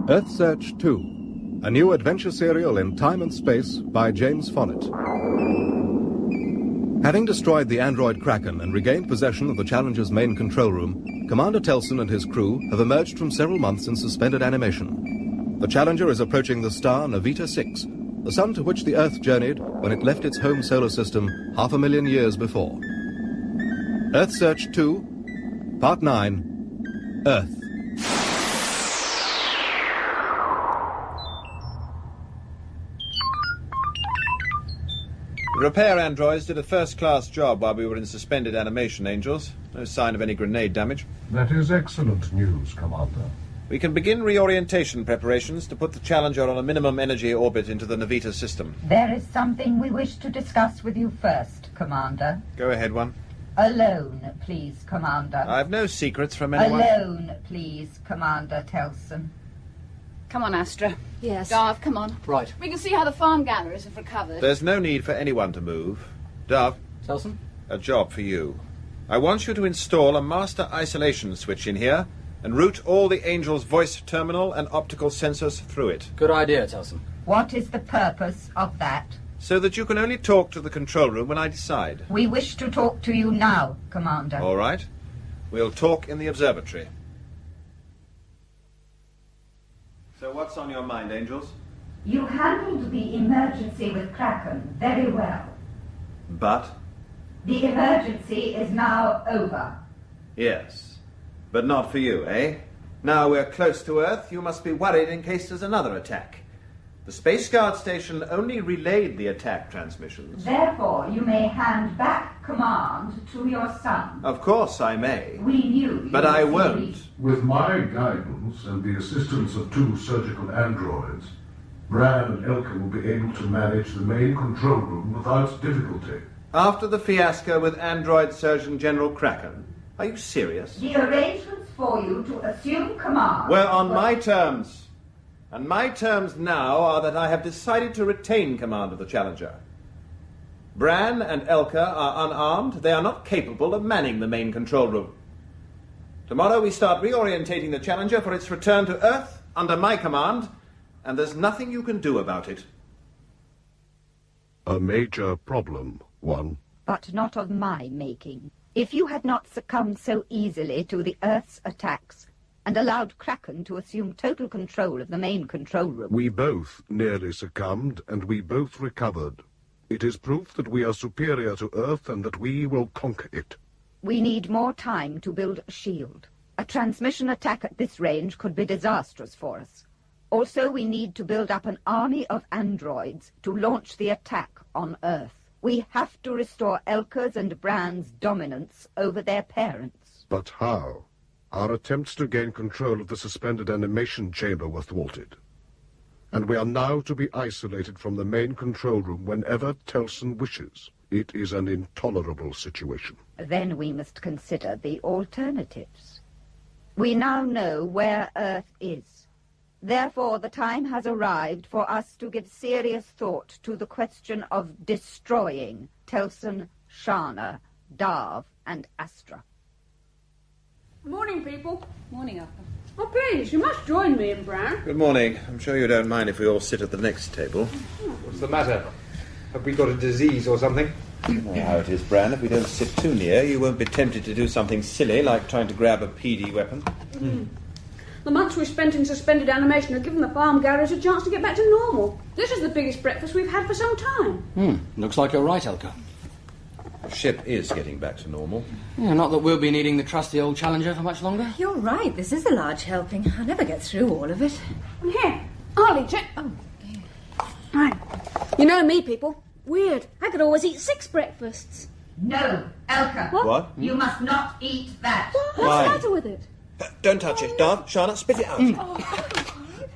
Earthsearch 2, a new adventure serial in time and space by James Follett. Having destroyed the android Kraken and regained possession of the Challenger's main control room, Commander Telson and his crew have emerged from several months in suspended animation. The Challenger is approaching the star Navita 6, the sun to which the Earth journeyed when it left its home solar system 500,000 years before. Earthsearch 2, Part 9, Earth. The repair androids did a first-class job while we were in suspended animation, Angels. No sign of any grenade damage. That is excellent news, Commander. We can begin reorientation preparations to put the Challenger on a minimum energy orbit into the Navita system. There is something we wish to discuss with you first, Commander. Go ahead, one. Alone, please, Commander. I've no secrets from anyone. Alone, please, Commander Telson. Come on, Astra. Yes. Dove, come on. Right. We can see how the farm gatherers have recovered. There's no need for anyone to move. Dove. Telson? A job for you. I want you to install a master isolation switch in here and route all the Angel's voice terminal and optical sensors through it. Good idea, Telson. What is the purpose of that? So that you can only talk to the control room when I decide. We wish to talk to you now, Commander. All right. We'll talk in the observatory. So what's on your mind, Angels? You handled the emergency with Kraken very well. But? The emergency is now over. Yes. But not for you, eh? Now we're close to Earth, you must be worried in case there's another attack. The Space Guard station only relayed the attack transmissions. Therefore, you may hand back command to your son. Of course I may. We knew you. But I won't. With my guidance and the assistance of 2 surgical androids, Bran and Elka will be able to manage the main control room without difficulty. After the fiasco with Android Surgeon General Kraken? Are you serious? The arrangements for you to assume command We're on my terms. And my terms now are that I have decided to retain command of the Challenger. Bran and Elka are unarmed. They are not capable of manning the main control room. Tomorrow we start reorientating the Challenger for its return to Earth under my command, and there's nothing you can do about it. A major problem, one. But not of my making. If you had not succumbed so easily to the Earth's attacks and allowed Kraken to assume total control of the main control room... We both nearly succumbed, and we both recovered. It is proof that we are superior to Earth and that we will conquer it. We need more time to build a shield. A transmission attack at this range could be disastrous for us. Also, we need to build up an army of androids to launch the attack on Earth. We have to restore Elka's and Bran's dominance over their parents. But how? Our attempts to gain control of the suspended animation chamber were thwarted. And we are now to be isolated from the main control room whenever Telson wishes. It is an intolerable situation. Then we must consider the alternatives. We now know where Earth is. Therefore, the time has arrived for us to give serious thought to the question of destroying Telson, Shana, Darv, and Astra. Morning, people. Morning, Arthur. Oh, please, you must join me in Bran. Good morning. I'm sure you don't mind if we all sit at the next table. What's the matter? Have we got a disease or something? You know how it is, Bran. If we don't sit too near, you won't be tempted to do something silly like trying to grab a PD weapon. The months we've spent in suspended animation have given the farm gatherers a chance to get back to normal. This is the biggest breakfast we've had for some time. Looks like you're right, Elka. The ship is getting back to normal. Yeah, not that we'll be needing the trusty old Challenger for much longer. You're right, this is a large helping. I'll never get through all of it. Here, I'll eat it. Oh, right. You know me, people. Weird. I could always eat 6 breakfasts. No, Elka. What? You must not eat that. What's Why? the matter with it? Don't touch it, Darv. Shana, spit it out.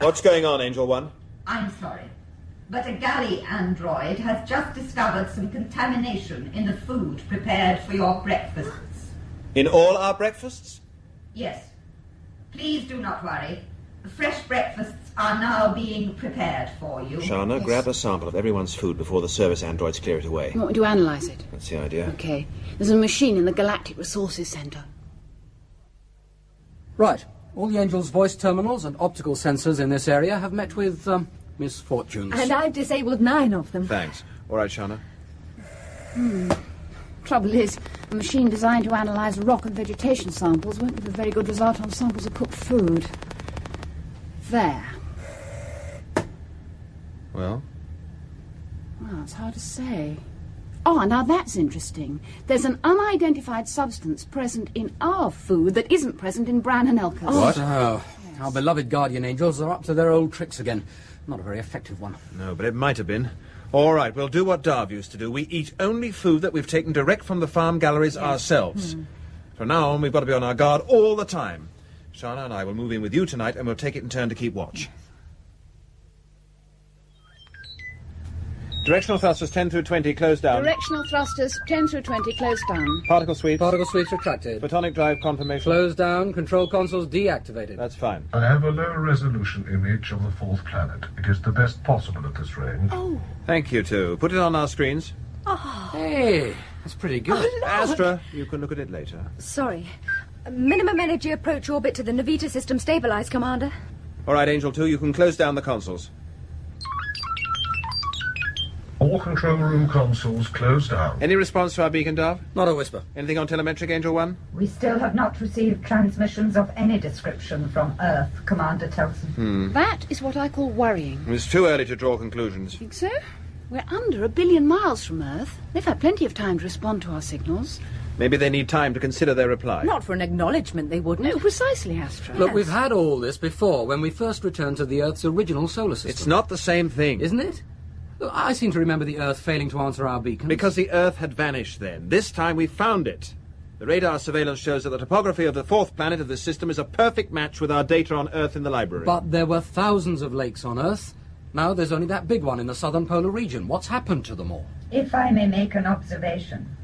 What's going on, Angel One? I'm sorry, but a galley android has just discovered some contamination in the food prepared for your breakfasts. In all our breakfasts? Yes. Please do not worry. The fresh breakfasts are now being prepared for you. Shana, grab a sample of everyone's food before the service androids clear it away. You want me to analyse it? That's the idea. Okay. There's a machine in the Galactic Resources Centre. Right. All the Angel's voice terminals and optical sensors in this area have met with, misfortunes. And I've disabled 9 of them. Thanks. All right, Shana. Trouble is, a machine designed to analyse rock and vegetation samples won't give a very good result on samples of cooked food. There. Well? Well, it's hard to say. Oh, now that's interesting. There's an unidentified substance present in our food that isn't present in Bran and Elka's. What? Oh, our beloved guardian angels are up to their old tricks again. Not a very effective one. No, but it might have been. All right, we'll do what Darv used to do. We eat only food that we've taken direct from the farm galleries ourselves. From now on, we've got to be on our guard all the time. Shana and I will move in with you tonight, and we'll take it in turn to keep watch. Directional thrusters 10 through 20, closed down. Directional thrusters 10 through 20, closed down. Particle sweeps. Particle sweeps retracted. Photonic drive confirmation. Closed down. Control consoles deactivated. That's fine. I have a low-resolution image of the 4th planet. It is the best possible at this range. Thank you, too. Put it on our screens. Hey, that's pretty good. Astra, you can look at it later. Sorry. Minimum energy approach orbit to the Navita system stabilized, Commander. All right, Angel 2, you can close down the consoles. All control room consoles closed down. Any response to our beacon, Darv? Not a whisper. Anything on telemetric, Angel 1? We still have not received transmissions of any description from Earth, Commander Telson. That is what I call worrying. It's too early to draw conclusions. Think so? We're under 1 billion miles from Earth. They've had plenty of time to respond to our signals. Maybe they need time to consider their reply. Not for an acknowledgement, they wouldn't. No, precisely, Astra. Look, we've had all this before when we first returned to the Earth's original solar system. It's not the same thing. Isn't it? Look, I seem to remember the Earth failing to answer our beacons. Because the Earth had vanished then. This time we found it. The radar surveillance shows that the topography of the 4th planet of this system is a perfect match with our data on Earth in the library. But there were thousands of lakes on Earth. Now there's only that big one in the southern polar region. What's happened to them all? If I may make an observation,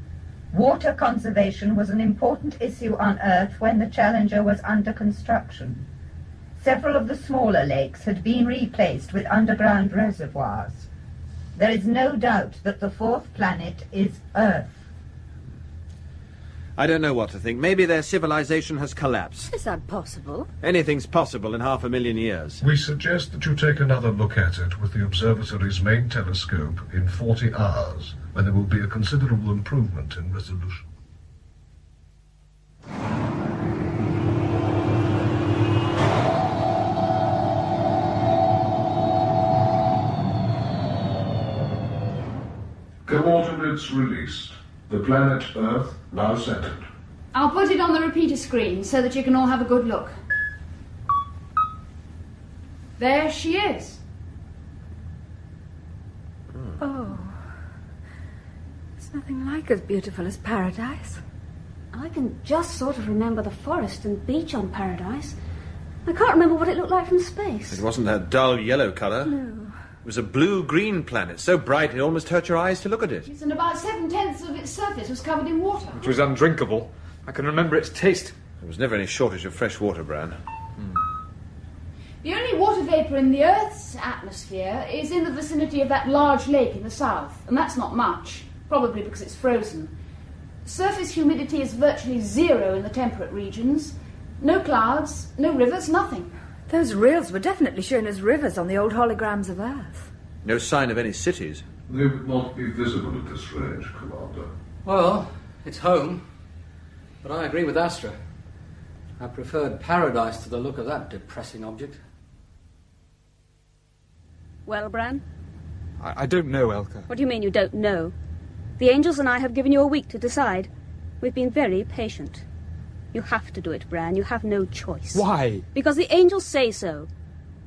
water conservation was an important issue on Earth when the Challenger was under construction. Several of the smaller lakes had been replaced with underground reservoirs. There is no doubt that the 4th planet is Earth. I don't know what to think. Maybe their civilization has collapsed. Is that possible? Anything's possible in 500,000 years. We suggest that you take another look at it with the observatory's main telescope in 40 hours, when there will be a considerable improvement in resolution. Coordinates released. The planet Earth now centered. I'll put it on the repeater screen so that you can all have a good look. There she is. Oh. It's nothing like as beautiful as Paradise. I can just sort of remember the forest and beach on Paradise. I can't remember what it looked like from space. It wasn't a dull yellow colour. No. It was a blue-green planet, so bright it almost hurt your eyes to look at it. Yes, and about 7/10 of its surface was covered in water. It was undrinkable. I can remember its taste. There was never any shortage of fresh water, Bran. The only water vapour in the Earth's atmosphere is in the vicinity of that large lake in the south, and that's not much, probably because it's frozen. Surface humidity is virtually zero in the temperate regions. No clouds, no rivers, nothing. Those rills were definitely shown as rivers on the old holograms of Earth. No sign of any cities. They would not be visible at this range, Commander. Well, it's home. But I agree with Astra. I preferred Paradise to the look of that depressing object. Well, Bran, I don't know, Elka. what do you mean you don't know? The angels and I have given you a week to decide. We've been very patient. You have to do it, Bran. You have no choice. Why? Because the angels say so.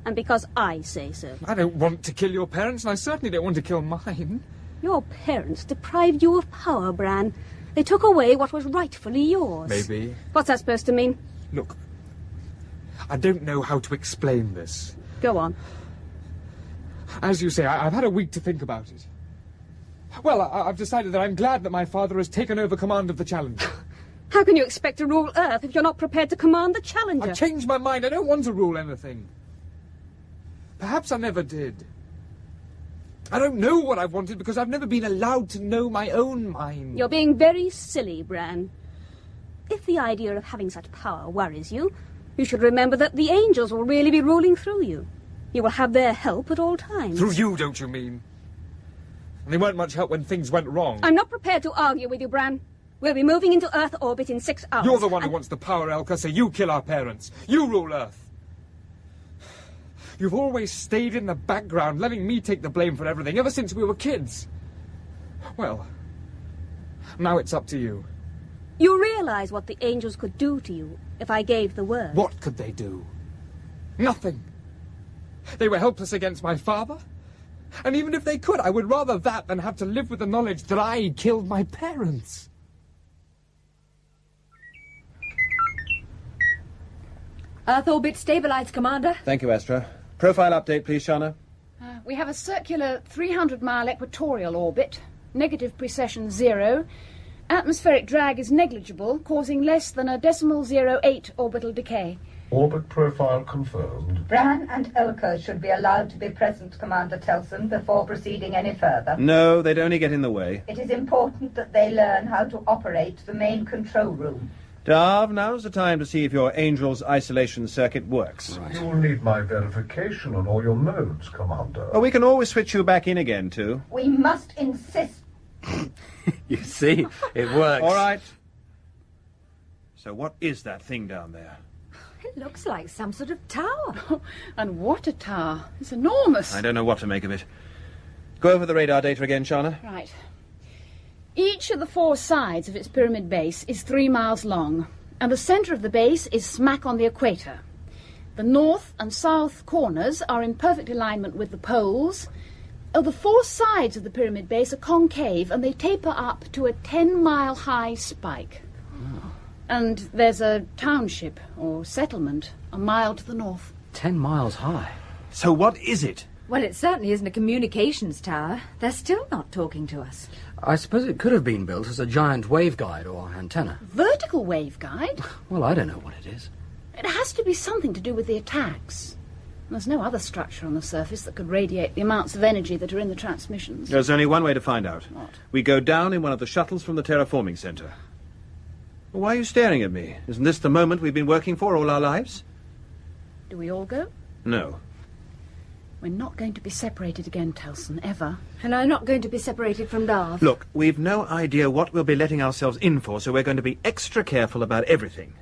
And because I say so. I don't want to kill your parents, and I certainly don't want to kill mine. Your parents deprived you of power, Bran. They took away what was rightfully yours. Maybe. What's that supposed to mean? Look, I don't know how to explain this. Go on. As you say, I've had a week to think about it. Well, I've decided that I'm glad that my father has taken over command of the Challenger. How can you expect to rule Earth if you're not prepared to command the Challenger? I've changed my mind. I don't want to rule anything. Perhaps I never did. I don't know what I've wanted because I've never been allowed to know my own mind. You're being very silly, Bran. If the idea of having such power worries you, you should remember that the angels will really be ruling through you. You will have their help at all times. Through you, don't you mean? And they weren't much help when things went wrong. I'm not prepared to argue with you, Bran. We'll be moving into Earth orbit in 6 hours. You're the one who wants the power, Elka, so you kill our parents. You rule Earth. You've always stayed in the background, letting me take the blame for everything, ever since we were kids. Well, now it's up to you. You realize what the angels could do to you if I gave the word? What could they do? Nothing. They were helpless against my father. And even if they could, I would rather that than have to live with the knowledge that I killed my parents. Earth orbit stabilized, Commander. Thank you, Astra. Profile update, please, Shana. We have a circular 300-mile equatorial orbit, negative precession 0. Atmospheric drag is negligible, causing less than a 0.08 orbital decay. Orbit profile confirmed. Bran and Elka should be allowed to be present, Commander Telson, before proceeding any further. No, they'd only get in the way. It is important that they learn how to operate the main control room. Darv, now's the time to see if your Angel's isolation circuit works. You will need my verification on all your modes, Commander. Oh, we can always switch you back in again, too. We must insist. You see, it works. All right. So what is that thing down there? It looks like some sort of tower. And what a tower. It's enormous. I don't know what to make of it. Go over the radar data again, Shana. Right. Each of the 4 sides of its pyramid base is 3 miles long, and the centre of the base is smack on the equator. The north and south corners are in perfect alignment with the poles. The 4 sides of the pyramid base are concave, and they taper up to a 10-mile-high spike. Oh. And there's a township, or settlement, a mile to the north. 10 miles high. So what is it? Well, it certainly isn't a communications tower. They're still not talking to us. I suppose it could have been built as a giant waveguide or antenna. Vertical waveguide? Well, I don't know what it is. It has to be something to do with the attacks. There's no other structure on the surface that could radiate the amounts of energy that are in the transmissions. There's only one way to find out. What? We go down in one of the shuttles from the terraforming center. Why are you staring at me? Isn't this the moment we've been working for all our lives? Do we all go? No. We're not going to be separated again, Telson, ever. And I'm not going to be separated from Darth. Look, we've no idea what we'll be letting ourselves in for, so we're going to be extra careful about everything.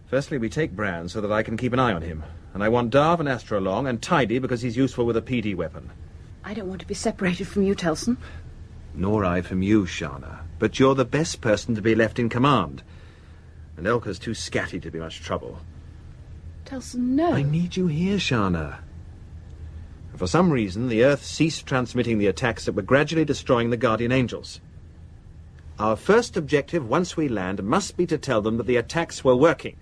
Firstly, we take Bran so that I can keep an eye on him. And I want Darv and Astra along, and Tidy because he's useful with a PD weapon. I don't want to be separated from you, Telson. Nor I from you, Shana. But you're the best person to be left in command. And Elka's too scatty to be much trouble. Telson, no. I need you here, Shana. For some reason, the Earth ceased transmitting the attacks that were gradually destroying the Guardian Angels. Our first objective, once we land, must be to tell them that the attacks were working,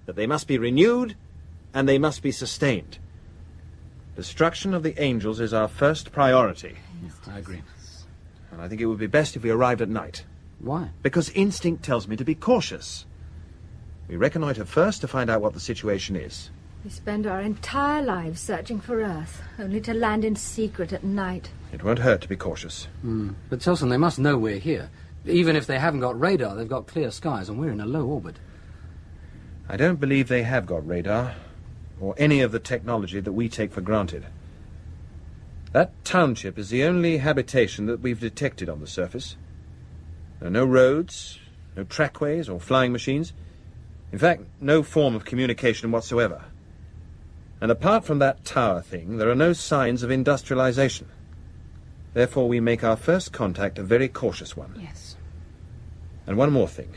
that they must be renewed, and they must be sustained. Destruction of the Angels is our first priority. I agree. And I think it would be best if we arrived at night. Why? Because instinct tells me to be cautious. We reconnoitre first to find out what the situation is. We spend our entire lives searching for Earth, only to land in secret at night. It won't hurt to be cautious. But Telson, they must know we're here. Even if they haven't got radar, they've got clear skies, and we're in a low orbit. I don't believe they have got radar, or any of the technology that we take for granted. That township is the only habitation that we've detected on the surface. There are no roads, no trackways or flying machines. In fact, no form of communication whatsoever. And apart from that tower thing, there are no signs of industrialization. Therefore, we make our first contact a very cautious one. Yes. And one more thing.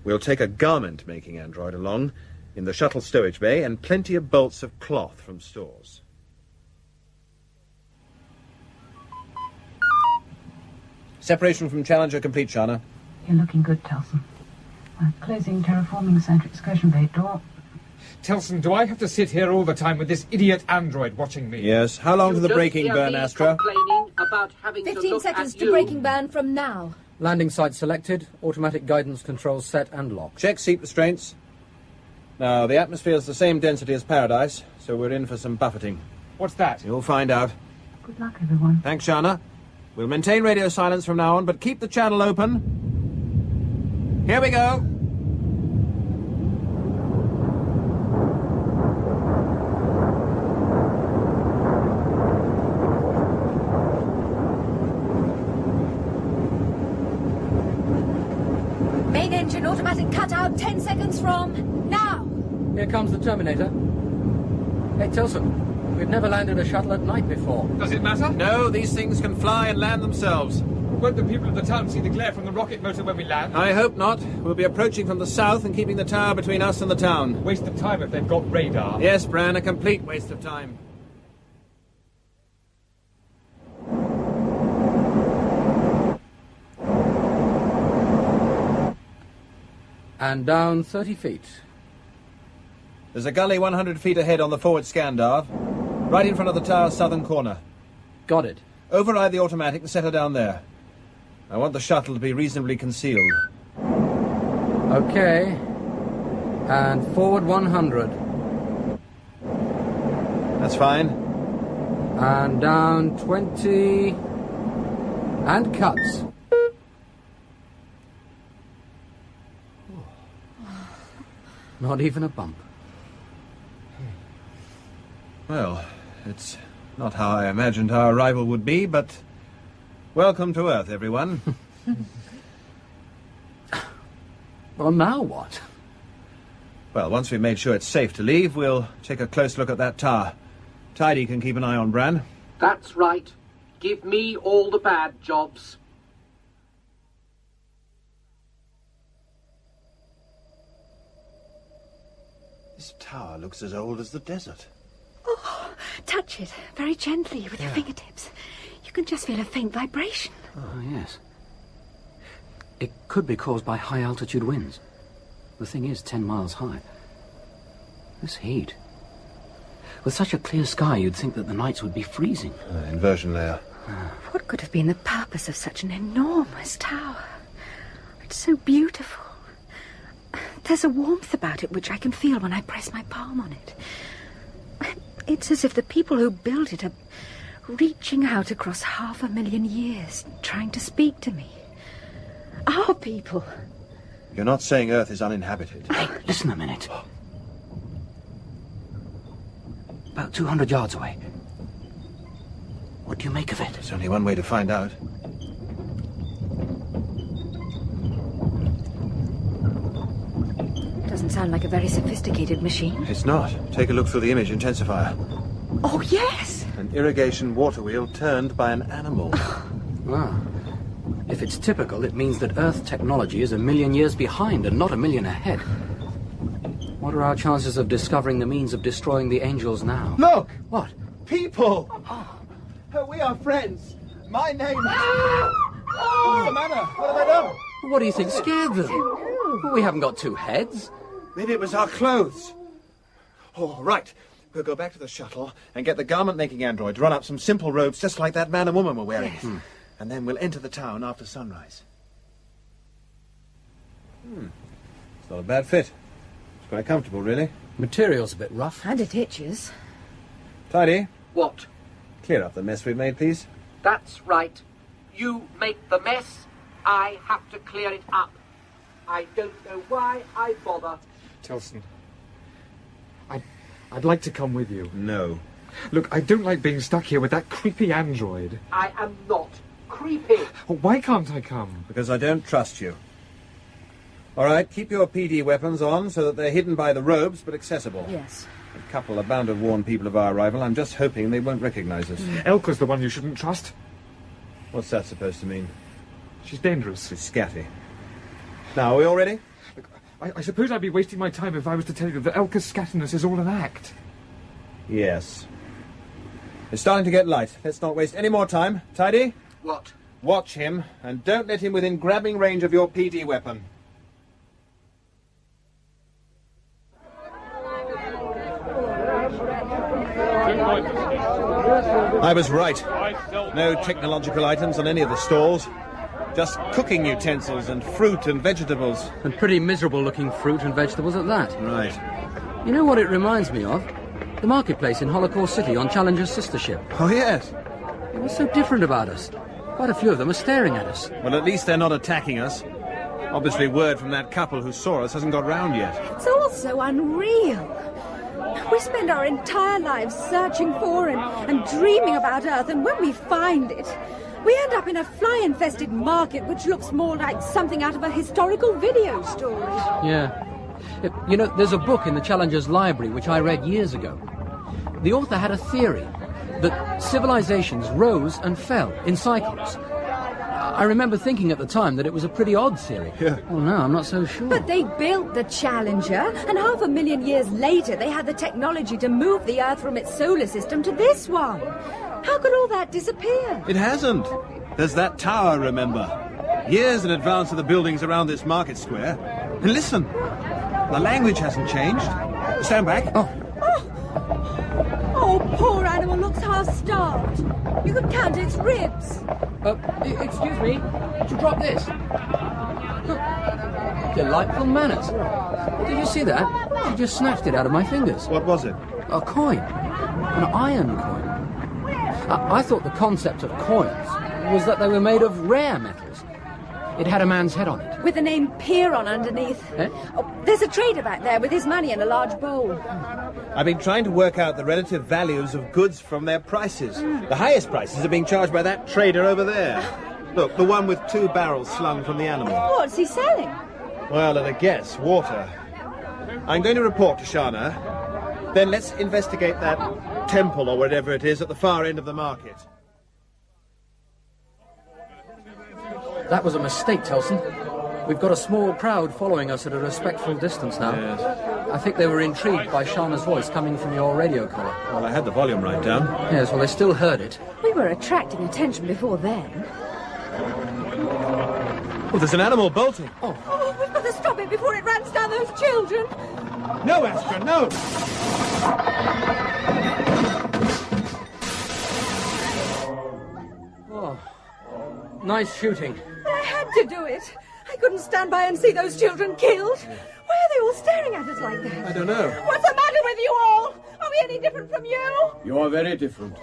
We'll take a garment-making android along in the shuttle stowage bay and plenty of bolts of cloth from stores. Separation from Challenger complete, Shana. You're looking good, Telson. I'm closing terraforming center excursion bay door. Telson, do I have to sit here all the time with this idiot android watching me? Yes. How long to the braking burn, Astra? 15 seconds to braking burn from now. Landing site selected, automatic guidance controls set and locked. Check seat restraints. Now, the atmosphere's the same density as Paradise, so we're in for some buffeting. What's that? You'll find out. Good luck, everyone. Thanks, Shana. We'll maintain radio silence from now on, but keep the channel open. Here we go. Main engine automatic cutout 10 seconds from now. Here comes the Terminator. Hey, Tilson, we've never landed a shuttle at night before. Does it matter? No, these things can fly and land themselves. Won't the people of the town see the glare from the rocket motor when we land? I hope not. We'll be approaching from the south and keeping the tower between us and the town. Waste of time if they've got radar. Yes, Bran, a complete waste of time. And down 30 feet. There's a gully 100 feet ahead on the forward scan, Darv. Right in front of the tower's southern corner. Got it. Override the automatic and set her down there. I want the shuttle to be reasonably concealed. Okay. And forward 100. That's fine. And down 20. And cuts. Not even a bump. Well, it's not how I imagined our arrival would be, but welcome to Earth, everyone. Well, now what? Well, once we've made sure it's safe to leave, we'll take a close look at that tower. Tidy can keep an eye on Bran. That's right. Give me all the bad jobs. This tower looks as old as the desert. Oh, touch it very gently with your fingertips. You can just feel a faint vibration. Oh, yes. It could be caused by high-altitude winds. The thing is 10 miles high. This heat. With such a clear sky, you'd think that the nights would be freezing. Inversion layer. What could have been the purpose of such an enormous tower? It's so beautiful. There's a warmth about it which I can feel when I press my palm on it. It's as if the people who built it are reaching out across 500,000 years, trying to speak to me. Our people. You're not saying Earth is uninhabited. Hey, listen a minute. About 200 yards away. What do you make of it? There's only one way to find out. Doesn't sound like a very sophisticated machine. It's not. Take a look through the image intensifier. Oh, yes! An irrigation water wheel turned by an animal. Ah. If it's typical, it means that Earth technology is 1,000,000 years behind and not 1,000,000 ahead. What are our chances of discovering the means of destroying the angels now? Look! What? People! We are friends. My name is... What's the matter? What have I done? What do you think scared them? We haven't got two heads. Maybe it was our clothes. Oh, right. We'll go back to the shuttle and get the garment-making android to run up some simple robes just like that man and woman were wearing. Yes. And then we'll enter the town after sunrise. It's not a bad fit. It's quite comfortable, really. Material's a bit rough. And it itches. Tidy. What? Clear up the mess we've made, please. That's right. You make the mess, I have to clear it up. I don't know why I bother. Tilson, I'd like to come with you. No. Look, I don't like being stuck here with that creepy android. I am not creepy. Oh, why can't I come? Because I don't trust you. All right, keep your PD weapons on so that they're hidden by the robes but accessible. Yes. A couple are bound to warn people of our arrival. I'm just hoping they won't recognize us. Elka's the one you shouldn't trust. What's that supposed to mean? She's dangerous. She's scatty. Now, are we all ready? Look, I suppose I'd be wasting my time if I was to tell you that Elka's scattiness is all an act. Yes. It's starting to get light. Let's not waste any more time. Tidy? What? Watch him, and don't let him within grabbing range of your PD weapon. I was right. No technological items on any of the stalls. Just cooking utensils and fruit and vegetables. And pretty miserable-looking fruit and vegetables at that. Right. You know what it reminds me of? The marketplace in Holocaust City on Challenger's sister ship. Oh, yes. What's so different about us? Quite a few of them are staring at us. Well, at least they're not attacking us. Obviously, word from that couple who saw us hasn't got round yet. It's all so unreal. We spend our entire lives searching for and dreaming about Earth, and when we find it, we end up in a fly-infested market which looks more like something out of a historical video story. Yeah. You know, there's a book in the Challenger's library which I read years ago. The author had a theory that civilizations rose and fell in cycles. I remember thinking at the time that it was a pretty odd theory. Yeah. Well, no, I'm not so sure. But they built the Challenger, and 500,000 years later they had the technology to move the Earth from its solar system to this one. How could all that disappear? It hasn't. There's that tower, remember? Years in advance of the buildings around this market square. And listen, the language hasn't changed. Stand back. Oh, poor animal looks half-starved. You could count its ribs. Excuse me, did you drop this? Delightful manners. Did you see that? She just snatched it out of my fingers. What was it? A coin. An iron coin. I thought the concept of coins was that they were made of rare metals. It had a man's head on it. With the name Piron underneath. Eh? Oh, there's a trader back there with his money in a large bowl. I've been trying to work out the relative values of goods from their prices. The highest prices are being charged by that trader over there. Look, the one with 2 barrels slung from the animal. What's he selling? Well, at a guess, water. I'm going to report to Shana. Then let's investigate that temple or whatever it is at the far end of the market. That was a mistake, Telson. We've got a small crowd following us at a respectful distance now. Yes. I think they were intrigued by Shana's voice coming from your radio collar. Well, I had the volume right down. Yes, well, they still heard it. We were attracting attention before then. Oh, there's an animal bolting. Oh, we've got to stop it before it runs down those children. No, Astra, no! Oh, nice shooting. I had to do it. I couldn't stand by and see those children killed. Why are they all staring at us like that? I don't know. What's the matter with you all? Are we any different from you? You are very different.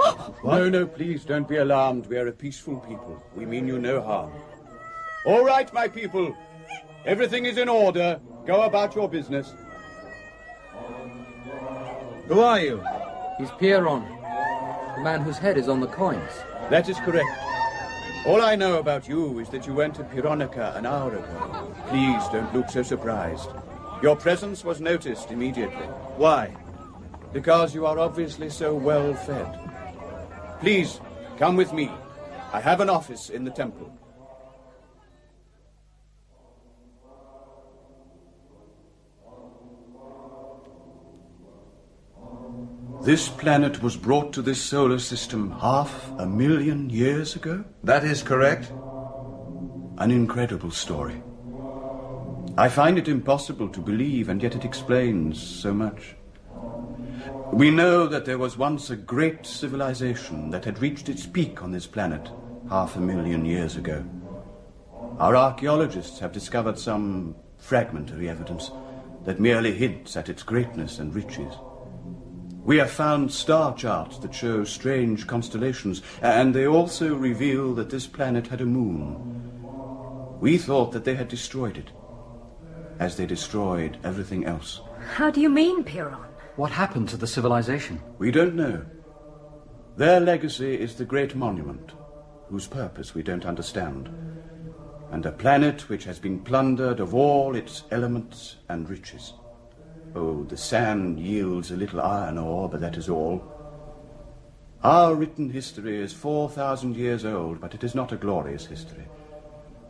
No, please don't be alarmed. We are a peaceful people. We mean you no harm. All right, my people. Everything is in order. Go about your business. Who are you? He's Piron, the man whose head is on the coins. That is correct. All I know about you is that you went to Pironica an hour ago. Please don't look so surprised. Your presence was noticed immediately. Why? Because you are obviously so well fed. Please, come with me. I have an office in the temple. This planet was brought to this solar system 500,000 years ago? That is correct. An incredible story. I find it impossible to believe, and yet it explains so much. We know that there was once a great civilization that had reached its peak on this planet 500,000 years ago. Our archaeologists have discovered some fragmentary evidence that merely hints at its greatness and riches. We have found star charts that show strange constellations, and they also reveal that this planet had a moon. We thought that they had destroyed it, as they destroyed everything else. How do you mean, Piron? What happened to the civilization? We don't know. Their legacy is the great monument, whose purpose we don't understand, and a planet which has been plundered of all its elements and riches. Oh, the sand yields a little iron ore, but that is all. Our written history is 4,000 years old, but it is not a glorious history.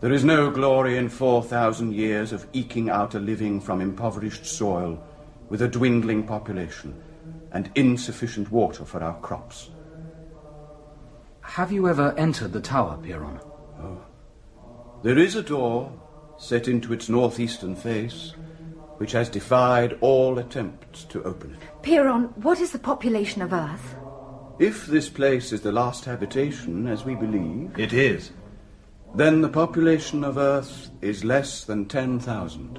There is no glory in 4,000 years of eking out a living from impoverished soil, with a dwindling population, and insufficient water for our crops. Have you ever entered the tower, Piron? Oh. There is a door set into its northeastern face, which has defied all attempts to open it. Piron, what is the population of Earth? If this place is the last habitation, as we believe... It is. Then the population of Earth is less than 10,000.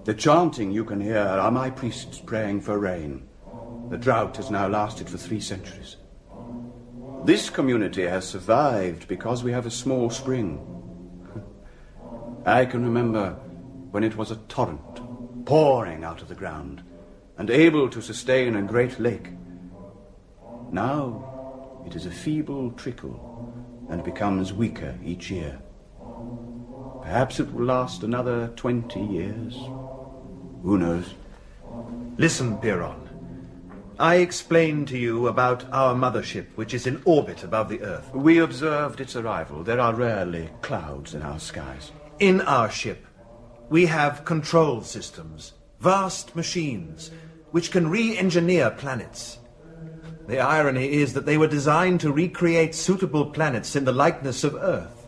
The chanting you can hear are my priests praying for rain. The drought has now lasted for 3 centuries. This community has survived because we have a small spring. I can remember when it was a torrent, pouring out of the ground, and able to sustain a great lake. Now it is a feeble trickle, and becomes weaker each year. Perhaps it will last another 20 years. Who knows? Listen, Piron. I explained to you about our mothership, which is in orbit above the Earth. We observed its arrival. There are rarely clouds in our skies. In our ship, we have control systems, vast machines, which can re-engineer planets. The irony is that they were designed to recreate suitable planets in the likeness of Earth.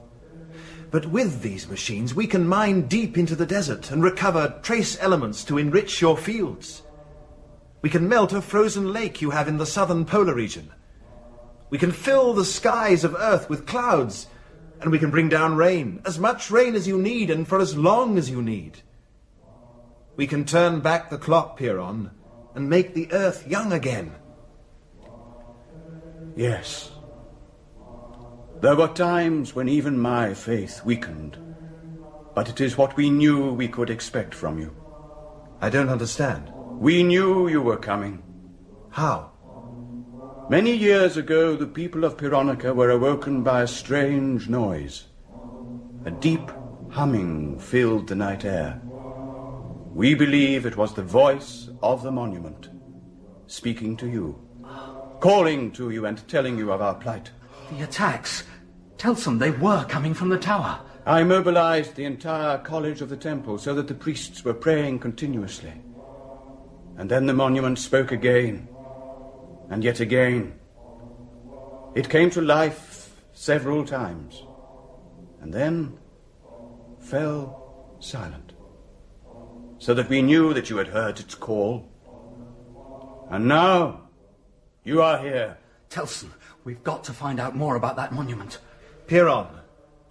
But with these machines, we can mine deep into the desert and recover trace elements to enrich your fields. We can melt a frozen lake you have in the southern polar region. We can fill the skies of Earth with clouds, and we can bring down rain, as much rain as you need and for as long as you need. We can turn back the clock, Piron, and make the Earth young again. Yes. There were times when even my faith weakened, but it is what we knew we could expect from you. I don't understand. We knew you were coming. How? Many years ago, the people of Pironica were awoken by a strange noise. A deep humming filled the night air. We believe it was the voice of the monument, speaking to you, calling to you and telling you of our plight. The attacks. Telson, they were coming from the tower. I mobilized the entire college of the temple so that the priests were praying continuously. And then the monument spoke again, and yet again. It came to life several times, and then fell silent, so that we knew that you had heard its call. And now, you are here. Telson, we've got to find out more about that monument. Piron,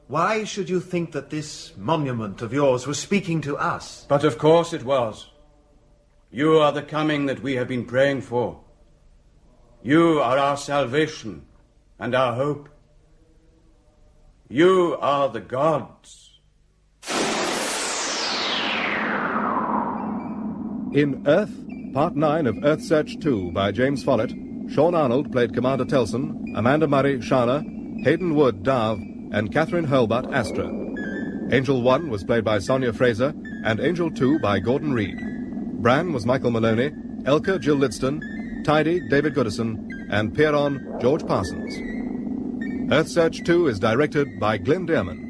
why should you think that this monument of yours was speaking to us? But of course it was. You are the coming that we have been praying for. You are our salvation and our hope. You are the gods. In Earth, Part 9 of Earthsearch 2 by James Follett, Sean Arnold played Commander Telson, Amanda Murray, Shana, Haydn Wood, Darv, and Catherine Hurlbutt, Astra. Angel 1 was played by Sonia Fraser, and Angel 2 by Gordon Reed. Bran was Michael Maloney, Elka Jill Lidston, Tidy David Goodison, and Piron George Parsons. Earthsearch 2 is directed by Glenn Dearman.